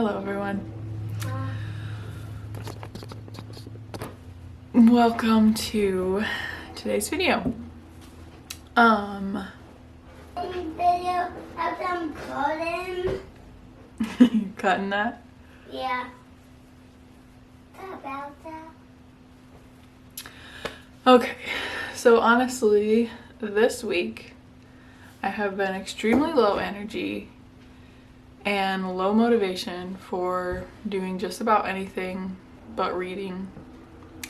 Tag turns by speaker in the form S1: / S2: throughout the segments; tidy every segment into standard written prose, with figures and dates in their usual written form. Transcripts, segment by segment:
S1: Hello everyone. Welcome to today's video.
S2: Video of them cutting.
S1: You cutting that?
S2: Yeah. How about that?
S1: Okay, so honestly, this week I have been extremely low energy and low motivation for doing just about anything but reading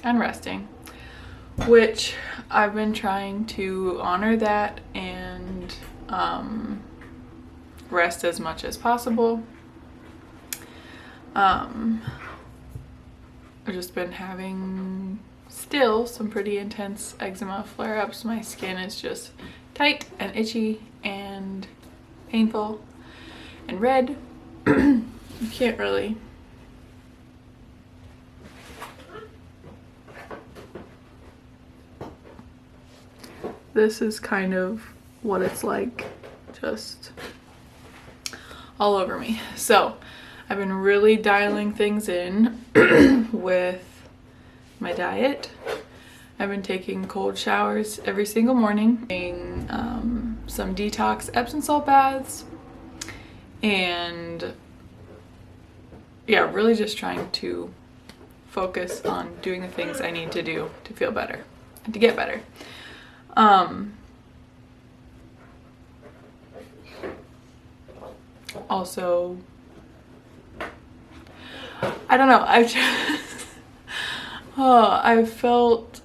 S1: and resting, which I've been trying to honor that and rest as much as possible. I've just been having still some pretty intense eczema flare-ups. My skin is just tight and itchy and painful and red. You can't really this is kind of what it's like, just all over me. So I've been really dialing things in with my diet. I've been taking cold showers every single morning, taking some detox Epsom salt baths, and yeah, really just trying to focus on doing the things I need to do to feel better and to get better. Also, I don't know, I've just I felt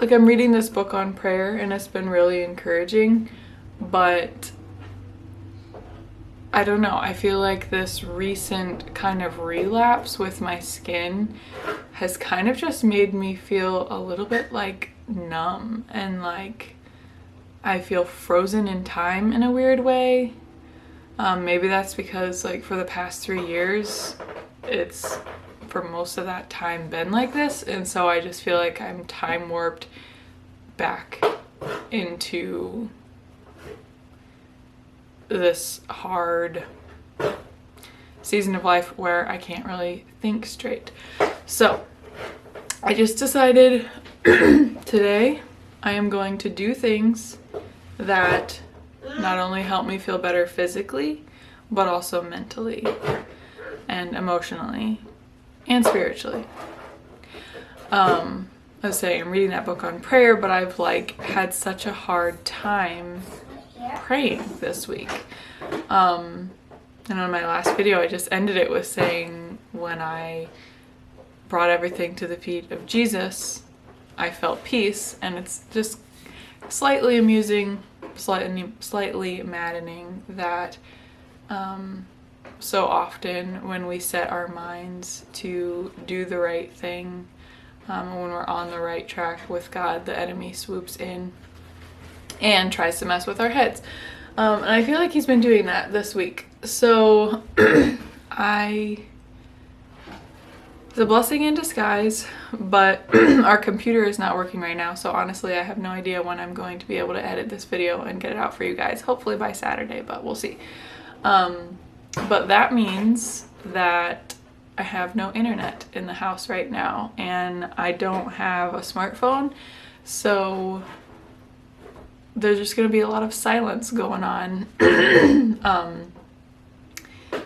S1: like I'm reading this book on prayer and it's been really encouraging, but I don't know, I feel like this recent kind of relapse with my skin has kind of just made me feel a little bit like numb, and like I feel frozen in time in a weird way. Maybe that's because like for the past 3 years it's for most of that time been like this, and so I just feel like I'm time warped back into this hard season of life where I can't really think straight. So I just decided today I am going to do things that not only help me feel better physically, but also mentally and emotionally and spiritually. I was saying I'm reading that book on prayer, but I've like had such a hard time praying this week. And on my last video I just ended it with saying when I brought everything to the feet of Jesus, I felt peace, and it's just slightly amusing, slightly maddening that so often when we set our minds to do the right thing, when we're on the right track with God, the enemy swoops in and tries to mess with our heads. And I feel like he's been doing that this week. So it's a blessing in disguise, but our computer is not working right now, so honestly I have no idea when I'm going to be able to edit this video and get it out for you guys. Hopefully by Saturday, but we'll see. But that means that I have no internet in the house right now, and I don't have a smartphone, so there's just going to be a lot of silence going on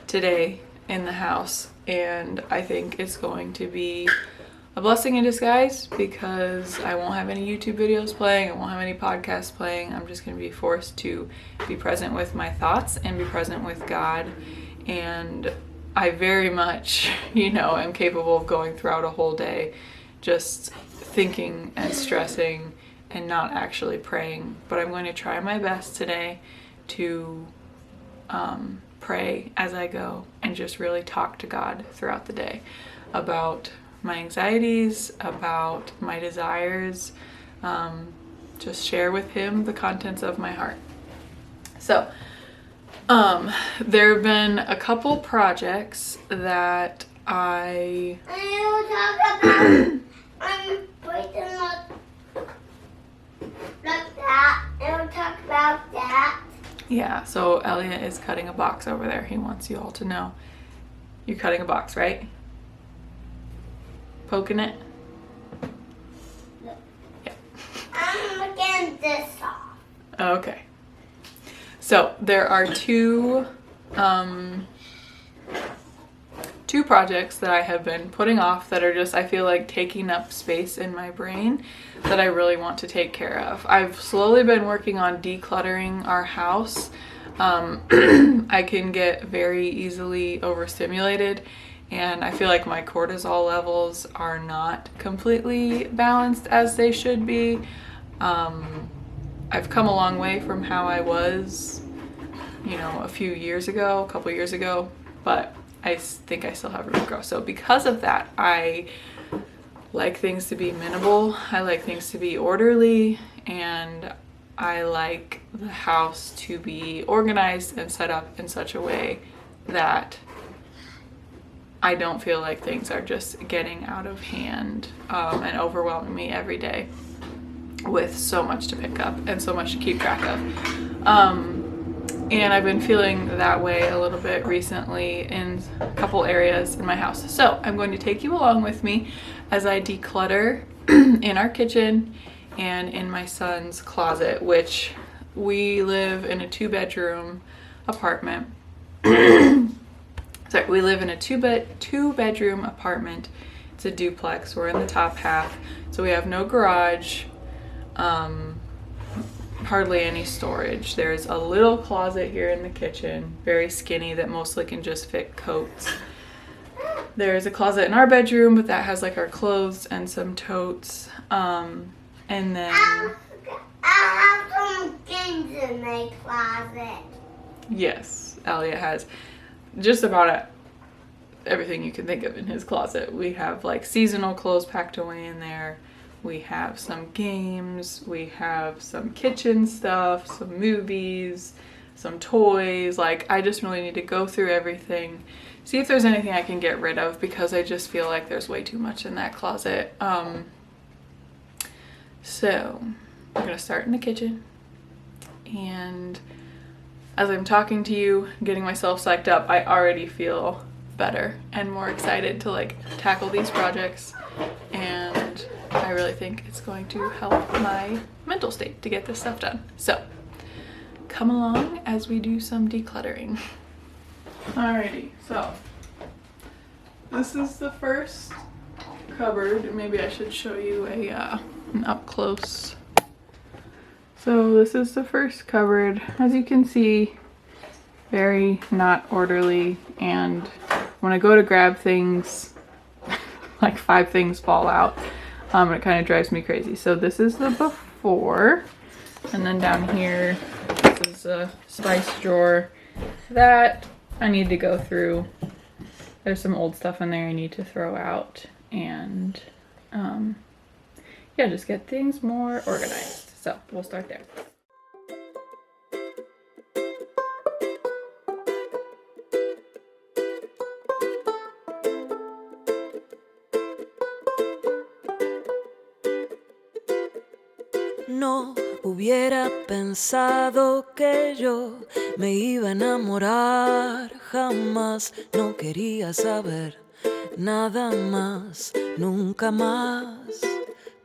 S1: today in the house, and I think it's going to be a blessing in disguise because I won't have any YouTube videos playing, I won't have any podcasts playing. I'm just going to be forced to be present with my thoughts and be present with God, and I very much, am capable of going throughout a whole day just thinking and stressing and not actually praying, but I'm going to try my best today to pray as I go and just really talk to God throughout the day about my anxieties, about my desires, just share with him the contents of my heart. So there have been a couple projects that I
S2: will talk about like that. I will talk about that.
S1: Yeah, so Elliot is cutting a box over there. He wants you all to know. You're cutting a box, right? Poking it? Yeah.
S2: I'm getting this off.
S1: Okay. So there are two projects that I have been putting off that are just, I feel like, taking up space in my brain that I really want to take care of. I've slowly been working on decluttering our house. I can get very easily overstimulated, and I feel like my cortisol levels are not completely balanced as they should be. I've come a long way from how I was, you know, a couple years ago, but I think I still have room to grow. So because of that, I like things to be minimal. I like things to be orderly, and I like the house to be organized and set up in such a way that I don't feel like things are just getting out of hand and overwhelming me every day with so much to pick up and so much to keep track of. And I've been feeling that way a little bit recently in a couple areas in my house. So I'm going to take you along with me as I declutter in our kitchen and in my son's closet, which we live in a 2-bedroom apartment. Sorry, we live in a 2-bedroom apartment. It's a duplex. We're in the top half, so we have no garage. Hardly any storage. There's a little closet here in the kitchen, very skinny, that mostly can just fit coats. There's a closet in our bedroom, but that has like our clothes and some totes. And then
S2: I have some things in my closet.
S1: yes, Elliot has just about everything you can think of in his closet. We have like seasonal clothes packed away in there. We have some games, we have some kitchen stuff, some movies, some toys. Like, I just really need to go through everything, see if there's anything I can get rid of, because I just feel like there's way too much in that closet. So we're gonna start in the kitchen, and as I'm talking to you, getting myself psyched up, I already feel better and more excited to like tackle these projects, and I really think it's going to help my mental state to get this stuff done. So come along as we do some decluttering. Alrighty, so this is the first cupboard. Maybe I should show you an up close. So this is the first cupboard. As you can see, very not orderly, and when I go to grab things, like 5 things fall out. It kind of drives me crazy. So this is the before, and then down here, this is a spice drawer that I need to go through. There's some old stuff in there I need to throw out, and yeah, just get things more organized. So we'll start there.
S3: No hubiera pensado que yo me iba a enamorar, jamás no quería saber nada más, nunca más.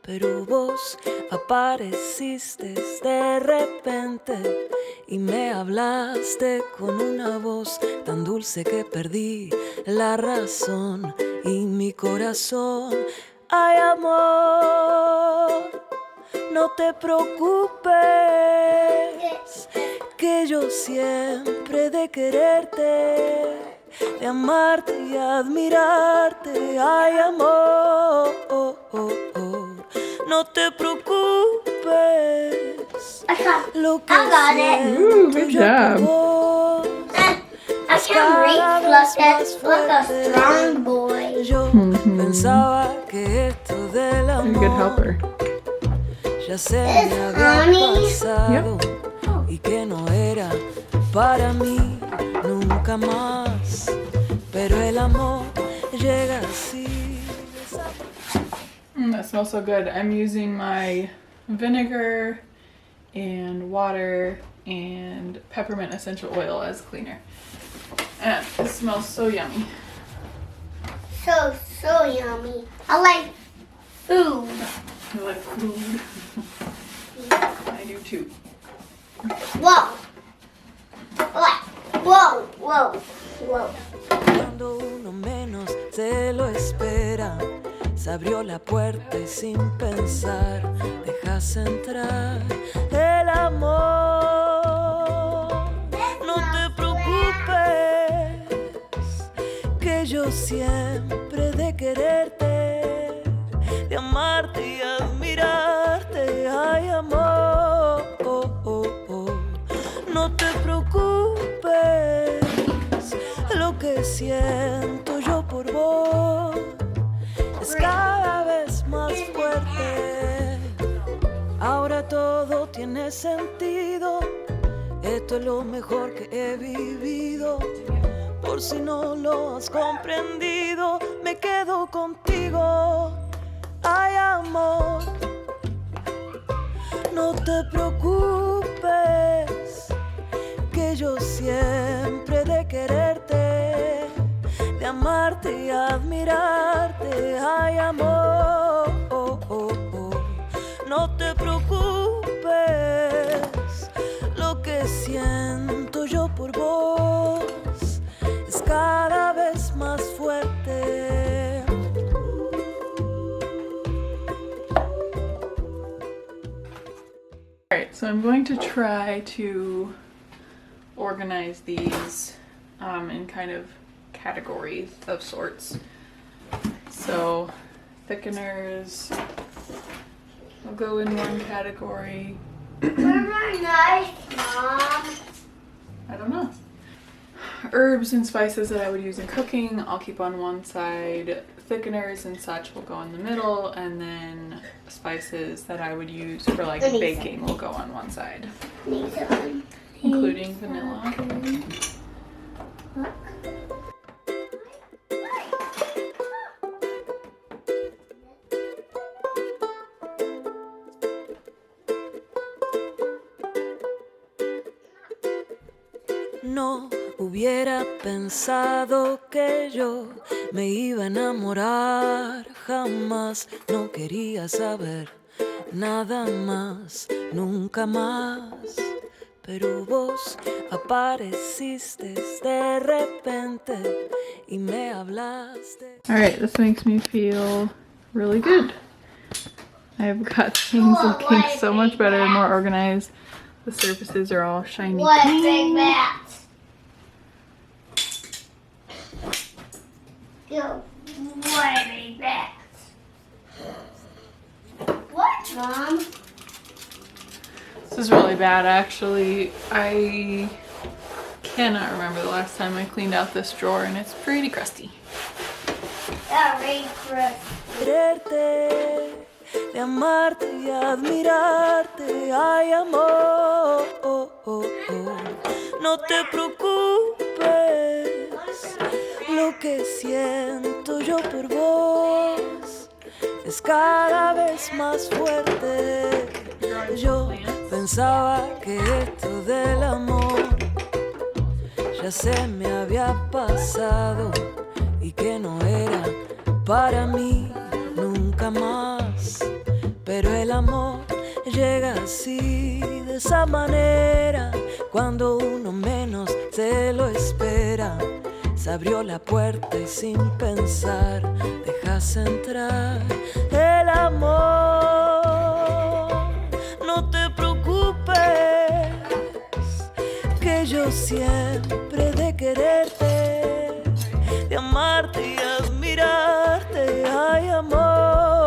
S3: Pero vos apareciste de repente y me hablaste con una voz tan dulce que perdí la razón y mi corazón. Ay, amor, no te preocupes, que yo siempre de quererte, de amarte y admirarte. Ay, amor, no te preocupes, lo que siento
S1: Good
S3: yo
S1: job.
S3: por vos.
S2: I can't read. Look a strong boy.
S3: Yo pensaba que esto del
S1: You're a good
S3: amor
S1: helper.
S3: ya se me había
S2: Honey.
S3: pasado y que no era para mí nunca más, pero el amor llega así.
S1: That smells so good. I'm using my vinegar and water and peppermint essential oil as cleaner. And it smells so yummy.
S2: so yummy. I like food.
S1: I like food. I do too.
S2: Whoa. Whoa, whoa, whoa.
S3: Cuando uno menos se lo espera, se abrió la puerta y sin pensar dejas entrar el amor. No te preocupes, que yo siempre de quererte, de amarte y admirarte, ay amor. No te preocupes, lo que siento yo por vos es cada vez más fuerte. Ahora todo tiene sentido, esto es lo mejor que he vivido. Por si no lo has comprendido, me quedo contigo, ay amor. No te preocupes, que yo siempre de quererte, de amarte y admirarte, ay amor. No te preocupes, lo que siento yo por vos es cada vez más fuerte.
S1: Alright, so I'm going to try to organize these in kind of categories of sorts. So thickeners will go in one category.
S2: Where's my knife, Mom?
S1: I don't know. Herbs and spices that I would use in cooking, I'll keep on one side. Thickeners and such will go in the middle, and then spices that I would use for like baking will go on one side, including vanilla.
S3: No hubiera pensado que yo me iba a enamorar jamás. No quería saber nada más, nunca más. Pero vos apareciste de repente y me hablaste.
S1: Alright, this makes me feel really good. I've got things looking so much better, more organized. The surfaces are all shiny
S2: What
S1: clean.
S2: big bat? Yo, what a big bat. What, Mom?
S1: This is really bad, actually. I cannot remember the last time I cleaned out this drawer, and it's pretty crusty.
S2: That red crust.
S3: Quererte, de amarte y admirarte, ay amor. No te preocupes, lo que siento yo por vos es cada vez más fuerte. Yo pensaba que esto del amor ya se me había pasado y que no era para mí nunca más. Pero el amor llega así, de esa manera, cuando uno menos se lo espera. Se abrió la puerta y sin pensar dejas entrar el amor. No te preocupes, que yo siempre de quererte, de amarte y admirarte, ay amor.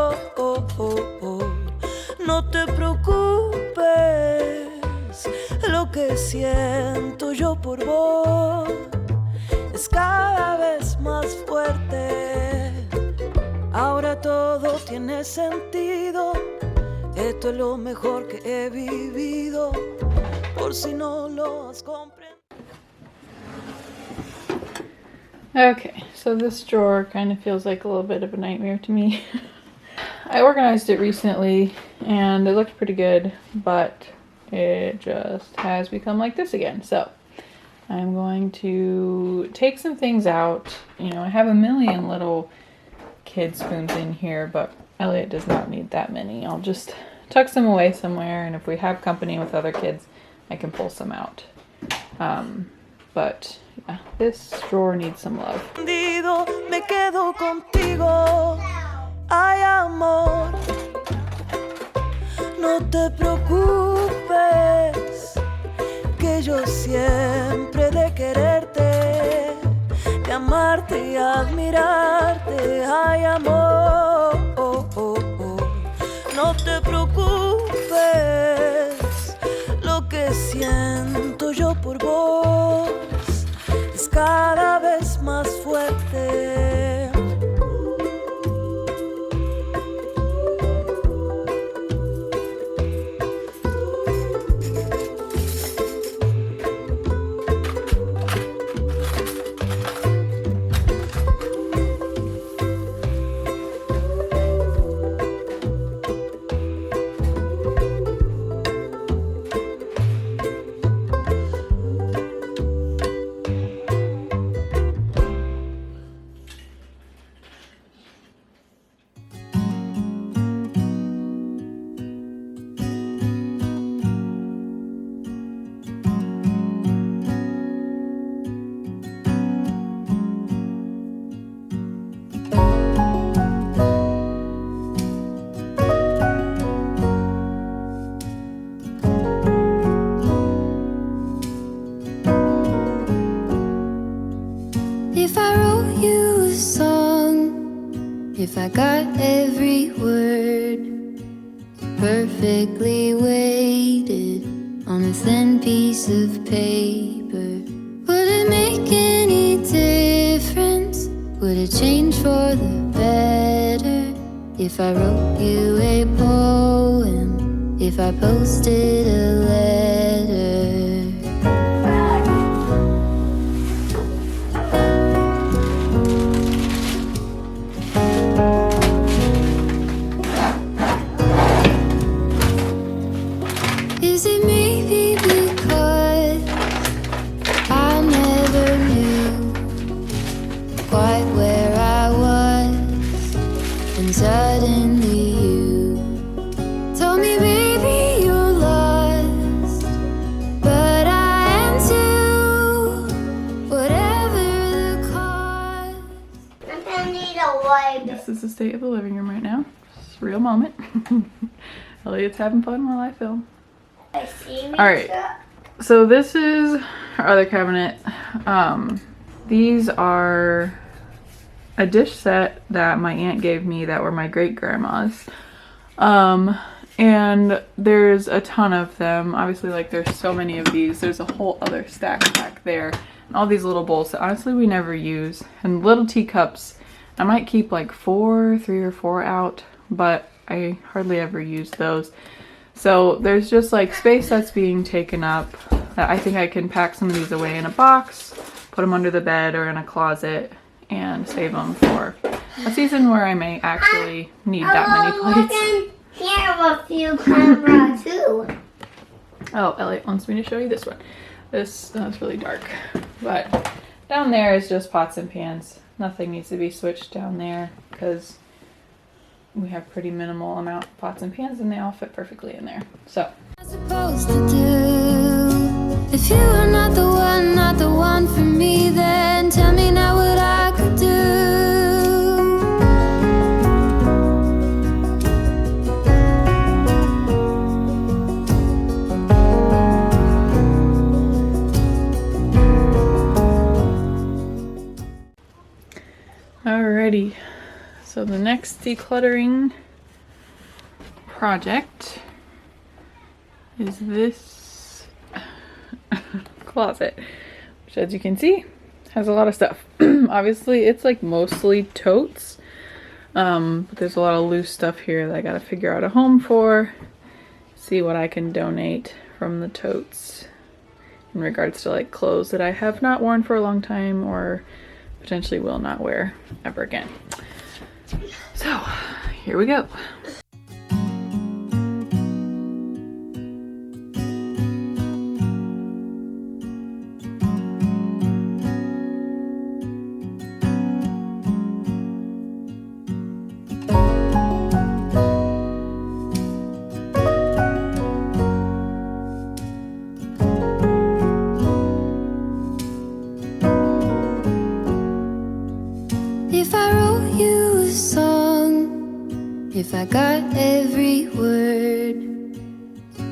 S3: No te preocupes, lo que siento yo por vos es cada vez más fuerte. Ahora todo tiene sentido, esto es lo mejor que he vivido, por si no lo has comprendido.
S1: Okay, so this drawer kind of feels like a little bit of a nightmare to me. I organized it recently and it looked pretty good, but it just has become like this again. So I'm going to take some things out. You know, I have a million little kid spoons in here, but Elliot does not need that many. I'll just tuck some away somewhere, and if we have company with other kids, I can pull some out. But yeah, this drawer needs some love.
S3: Me quedo contigo, ay amor, no te preocupes, que yo siempre de quererte, de amarte y admirarte, ay amor, no te preocupes, lo que siento yo por vos es cada vez más fuerte.
S4: If I wrote you a song, if I got every word perfectly weighted on a thin piece of paper, would it make any difference? Would it change for the better? If I wrote you a poem, if I posted a letter? Is it maybe because I never knew quite where I was, and suddenly you told me, baby, you're lost, but I am too, whatever the cost.
S2: I'm gonna need a wipe.
S1: This is the state of the living room right now. It's a real moment. Elliot's having fun while I film.
S2: I see me.
S1: All right, so this is our other cabinet. These are a dish set that my aunt gave me that were my great grandma's. And there's a ton of them. Obviously, like, there's so many of these. There's a whole other stack back there. And all these little bowls that honestly we never use. And little teacups. I might keep like 3 or 4 out, but I hardly ever use those. So there's just like space that's being taken up that I think I can pack some of these away in a box, put them under the bed or in a closet, and save them for a season where I may actually need that many plates.
S2: Here have a few camera too.
S1: Oh, Elliot wants me to show you this one. This is really dark, but down there is just pots and pans. Nothing needs to be switched down there because we have pretty minimal amount of pots and pans and they all fit perfectly in there. So
S4: I'm supposed to do. If you are not the one for me, then tell me now what I could do.
S1: alrighty, so the next decluttering project is this closet, which, as you can see, has a lot of stuff. Obviously it's like mostly totes, but there's a lot of loose stuff here that I gotta figure out a home for, see what I can donate from the totes in regards to like clothes that I have not worn for a long time or potentially will not wear ever again. So here we go.
S4: you a song if I got every word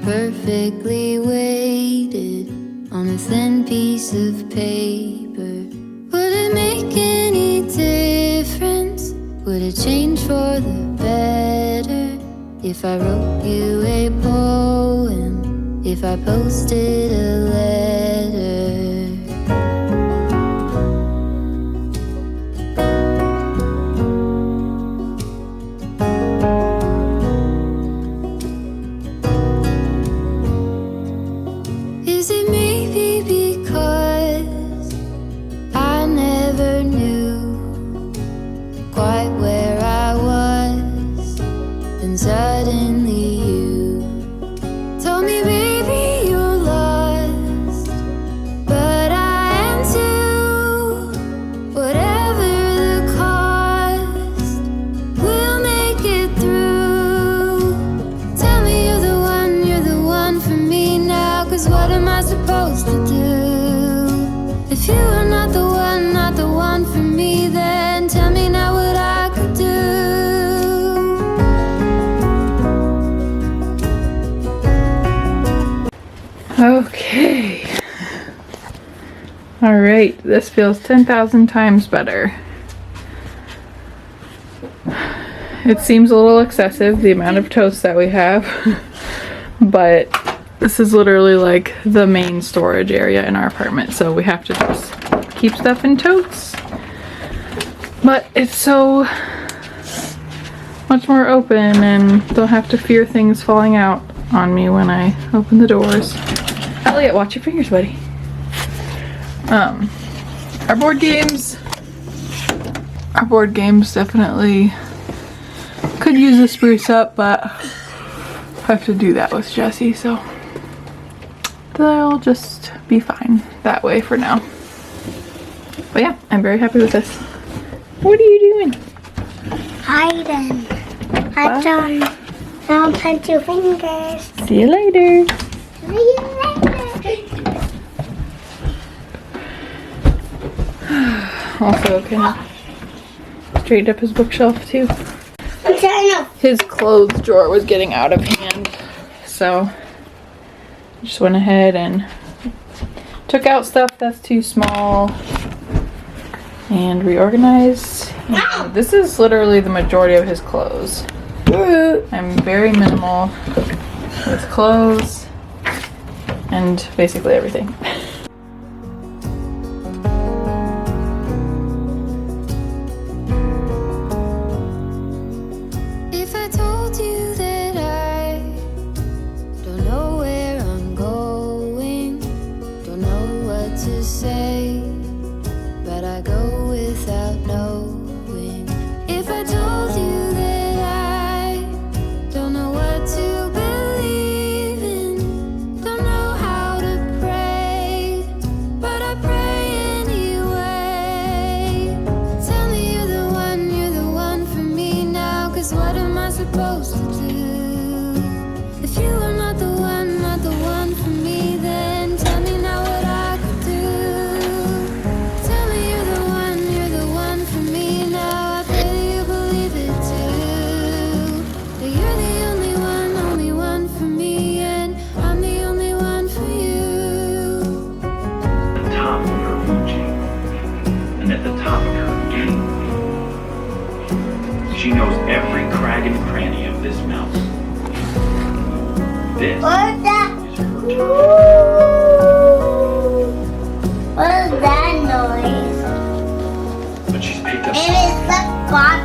S4: perfectly weighted on a thin piece of paper? Would it make any difference? Would it change for the better if I wrote you a poem, if I posted a letter? Is it maybe because I never knew quite where I was, then suddenly you told me, baby, you're lost, but I am too. Whatever the cost, we'll make it through. Tell me you're the one for me now, 'cause what am I supposed to do? If you are not the one for me, then tell me now what I could do.
S1: Okay. All right, this feels 10,000 times better. It seems a little excessive, the amount of toast that we have, but this is literally like the main storage area in our apartment, so we have to just keep stuff in totes. But it's so much more open and don't have to fear things falling out on me when I open the doors. Elliot, watch your fingers, buddy. Our board games definitely could use a spruce up, but I have to do that with Jesse, so they'll just be fine that way for now. But yeah, I'm very happy with this. What are you doing?
S2: Hiding. I've done. Now punch your fingers.
S1: See you later.
S2: See you later.
S1: Also, kind of straightened up his bookshelf too.
S2: I'm trying to.
S1: His clothes drawer was getting out of hand, so I just went ahead and took out stuff that's too small and reorganized. And this is literally the majority of his clothes. I'm very minimal with clothes and basically everything.
S4: If I told you that I don't know where I'm going, don't know what to say, but I go without knowing. If I told you that I don't know what to believe in, don't know how to pray, but I pray anyway. Tell me you're the one for me now, 'cause what am I supposed to do? If you are not the one for me, then tell me now what I could do. Tell me you're the one for me now. I pray that you believe it too. That you're the only one for me, and I'm the only one for you.
S5: Top of her Fuji, and at the top of her game. She knows every crack and cranny of this mouse. This
S2: What's that?
S5: is her
S2: Ooh. What is that noise?
S5: but she's picked up
S2: It is the bottom.